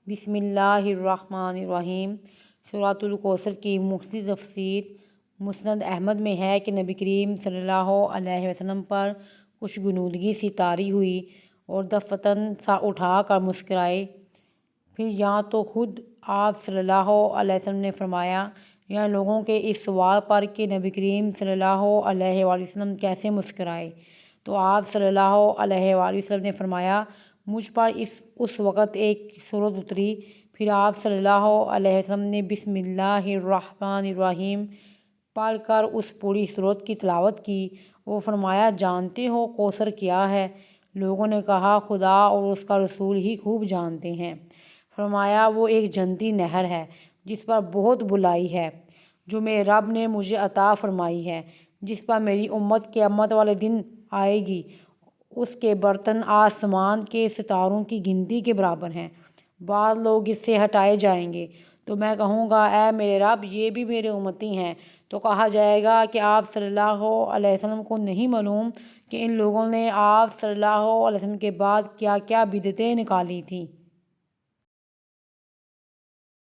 بسم اللہ الرحمن الرحیم۔ سورۃ الکوثر کی مختصر تفسیر۔ مسند احمد میں ہے کہ نبی کریم صلی اللہ علیہ وسلم پر کچھ غنودگی سی طاری ہوئی اور دفتن سا اٹھا کر مسکرائے۔ پھر یا تو خود آپ صلی اللہ علیہ وسلم نے فرمایا یا لوگوں کے اس سوال پر کہ نبی کریم صلی اللہ علیہ وآلہ وسلم کیسے مسکرائے، تو آپ صلی اللہ علیہ وآلہ وسلم نے فرمایا مجھ پر اس وقت ایک صورت اتری۔ پھر آپ صلی اللہ علیہ وسلم نے بسم اللہ الرحمن الرحیم پڑھ کر اس پوری صورت کی تلاوت کی۔ وہ فرمایا جانتے ہو کوثر کیا ہے؟ لوگوں نے کہا خدا اور اس کا رسول ہی خوب جانتے ہیں۔ فرمایا وہ ایک جنتی نہر ہے جس پر بہت بلائی ہے، جو میرے رب نے مجھے عطا فرمائی ہے، جس پر میری امت قیامت والے دن آئے گی۔ اس کے برتن آسمان کے ستاروں کی گنتی کے برابر ہیں۔ بعض لوگ اس سے ہٹائے جائیں گے تو میں کہوں گا اے میرے رب یہ بھی میرے امتی ہیں، تو کہا جائے گا کہ آپ صلی اللہ علیہ وسلم کو نہیں معلوم کہ ان لوگوں نے آپ صلی اللہ علیہ وسلم کے بعد کیا کیا بدعتیں نکالی تھیں۔